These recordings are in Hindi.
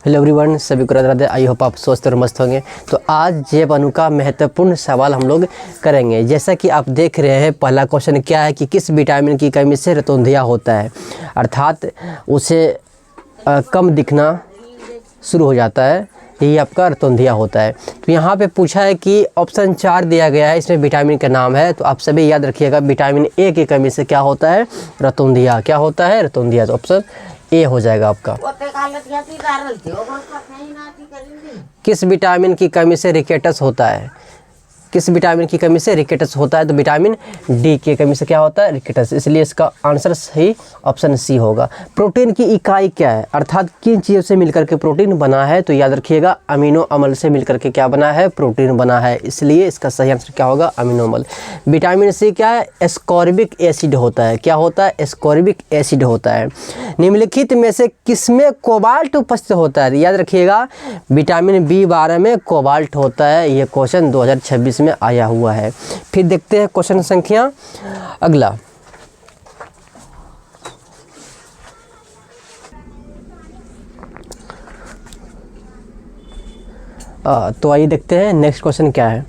हेलो एवरीवन, सभी को राधे। आई होप आप स्वस्थ और मस्त होंगे। तो आज जैव अणु का महत्वपूर्ण सवाल हम लोग करेंगे। जैसा कि आप देख रहे हैं, पहला क्वेश्चन क्या है कि किस विटामिन की कमी से रतौंधिया होता है, अर्थात उसे कम दिखना शुरू हो जाता है, यही आपका रतौंधिया होता है। तो यहाँ पे पूछा है कि ऑप्शन 4 दिया गया है, इसमें विटामिन का नाम है। तो आप सभी याद रखिएगा, विटामिन ए की कमी से क्या होता है? रतौंधिया। क्या होता है? रतौंधिया। तो ऑप्शन ए हो जाएगा आपका। किस विटामिन की कमी से रिकेटस होता है? किस विटामिन की कमी से रिकेटस होता है? तो विटामिन डी की कमी से क्या होता है? रिकेटस। इसलिए इसका आंसर सही ऑप्शन सी होगा। प्रोटीन की इकाई क्या है, अर्थात किन चीज़ों से मिलकर के प्रोटीन बना है? तो याद रखिएगा, अमीनो अम्ल से मिलकर के क्या बना है? प्रोटीन बना है। इसलिए इसका सही आंसर क्या होगा? अमीनो अम्ल। विटामिन सी क्या है? एस्कॉर्बिक एसिड होता है। क्या होता है? एस्कॉर्बिक एसिड होता है। निम्नलिखित में से किसमें कोबाल्ट उपस्थित होता है? याद रखिएगा, विटामिन B12 में कोबाल्ट होता है। ये क्वेश्चन 2026 में आया हुआ है। फिर देखते हैं क्वेश्चन संख्या अगला। तो आइए देखते हैं नेक्स्ट क्वेश्चन क्या है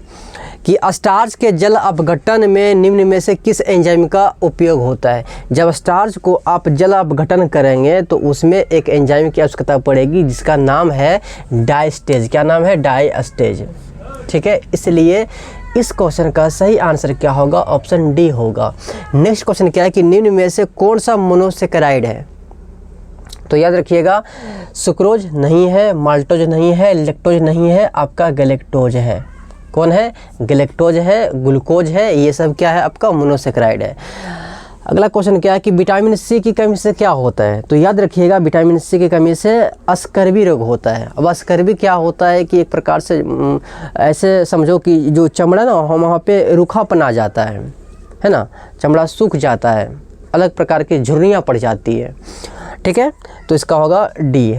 कि स्टार्च के जल अपघटन में निम्न में से किस एंजाइम का उपयोग होता है? जब स्टार्च को आप जल अपघटन करेंगे तो उसमें एक एंजाइम की आवश्यकता पड़ेगी जिसका नाम है डायस्टेज। क्या नाम है? डायस्टेज। ठीक है, इसलिए इस क्वेश्चन का सही आंसर क्या होगा? ऑप्शन डी होगा। नेक्स्ट क्वेश्चन क्या है कि निम्न में से कौन सा मोनोसेकेराइड है? तो याद रखिएगा, सुक्रोज नहीं है, माल्टोज नहीं है, लैक्टोज नहीं है, आपका गैलेक्टोज है। कौन है? गैलेक्टोज है, ग्लूकोज है, ये सब क्या है? आपका मोनोसेकेराइड है। अगला क्वेश्चन क्या है कि विटामिन सी की कमी से क्या होता है? तो याद रखिएगा, विटामिन सी की कमी से अस्कर्वी रोग होता है। अब अस्कर्वी क्या होता है कि एक प्रकार से ऐसे समझो कि जो चमड़ा ना वहाँ पे रूखापन आ जाता है ना, चमड़ा सूख जाता है, अलग प्रकार की झुर्रियाँ पड़ जाती है। ठीक है, तो इसका होगा डी।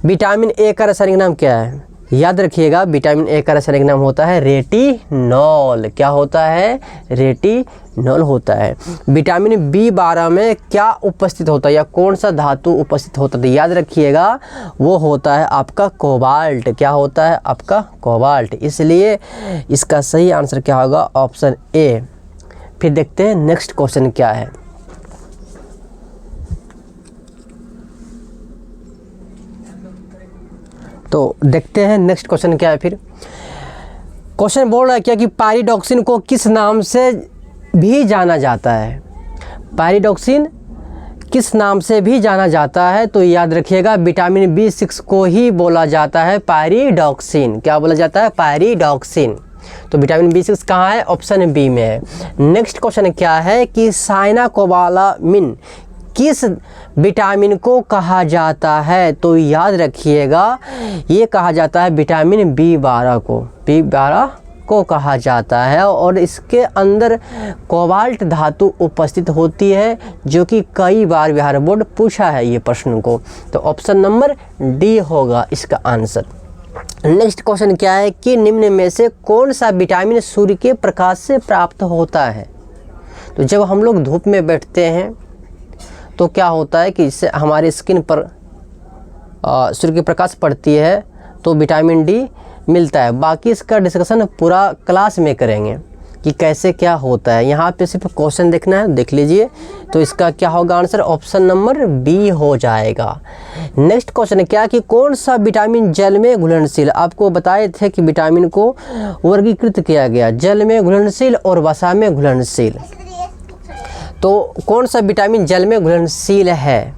विटामिन ए का रासायनिक नाम क्या है? याद रखिएगा, विटामिन ए का रासायनिक नाम होता है रेटिनॉल। क्या होता है? रेटिनॉल होता है। विटामिन B12 में क्या उपस्थित होता है या कौन सा धातु उपस्थित होता है? तो याद रखिएगा, वो होता है आपका कोबाल्ट। क्या होता है? आपका कोबाल्ट। इसलिए इसका सही आंसर क्या होगा? Option A. फिर देखते हैं नेक्स्ट क्वेश्चन क्या है। तो देखते हैं नेक्स्ट क्वेश्चन क्या है। फिर क्वेश्चन बोल रहा है क्या कि पायरिडॉक्सिन को किस नाम से भी जाना जाता है? पायरिडॉक्सिन किस नाम से भी जाना जाता है? तो याद रखिएगा, विटामिन B6 को ही बोला जाता है पायरिडॉक्सिन। क्या बोला जाता है? पायरिडॉक्सिन। तो विटामिन B6 कहाँ है? ऑप्शन बी में है। नेक्स्ट क्वेश्चन क्या है कि साइनाकोबालामिन किस विटामिन को कहा जाता है? तो याद रखिएगा, ये कहा जाता है विटामिन B12 को। B12 को कहा जाता है और इसके अंदर कोबाल्ट धातु उपस्थित होती है, जो कि कई बार बिहार बोर्ड पूछा है ये प्रश्न को। तो ऑप्शन नंबर डी होगा इसका आंसर। नेक्स्ट क्वेश्चन क्या है कि निम्न में से कौन सा विटामिन सूर्य के प्रकाश से प्राप्त होता है? तो जब हम लोग धूप में बैठते हैं तो क्या होता है कि इससे हमारी स्किन पर सूर्य की प्रकाश पड़ती है तो विटामिन डी मिलता है। बाकी इसका डिस्कशन पूरा क्लास में करेंगे कि कैसे क्या होता है। यहाँ पे सिर्फ क्वेश्चन देखना है, देख लीजिए। तो इसका क्या होगा आंसर? ऑप्शन नंबर बी हो जाएगा। नेक्स्ट क्वेश्चन क्या कि कौन सा विटामिन जल में घुलनशील? आपको बताए थे कि विटामिन को वर्गीकृत किया गया, जल में घुलनशील और वसा में घुलनशील। तो कौन सा विटामिन जल में घुलनशील है?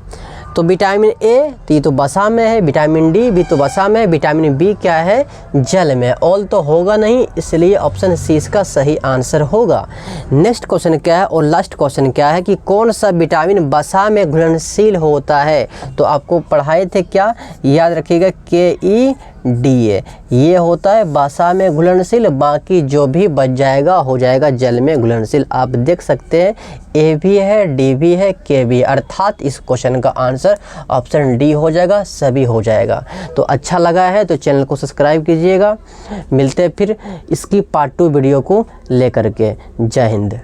तो विटामिन ए तो ये तो वसा में है, विटामिन डी भी तो वसा में है, विटामिन बी क्या है? जल में। ऑल तो होगा नहीं, इसलिए ऑप्शन सी इसका सही आंसर होगा। नेक्स्ट क्वेश्चन क्या है और लास्ट क्वेश्चन क्या है कि कौन सा विटामिन वसा में घुलनशील होता है? तो आपको पढ़ाए थे क्या? याद रखिएगा, KEDA ये होता है वसा में घुलनशील। बाकी जो भी बच जाएगा हो जाएगा जल में घुलनशील। आप देख सकते हैं, ए भी है, डी भी है, के भी, अर्थात इस क्वेश्चन का आंसर ऑप्शन डी हो जाएगा, सभी हो जाएगा। तो अच्छा लगा है तो चैनल को सब्सक्राइब कीजिएगा। मिलते हैं फिर इसकी पार्ट 2 वीडियो को लेकर के। जय हिंद।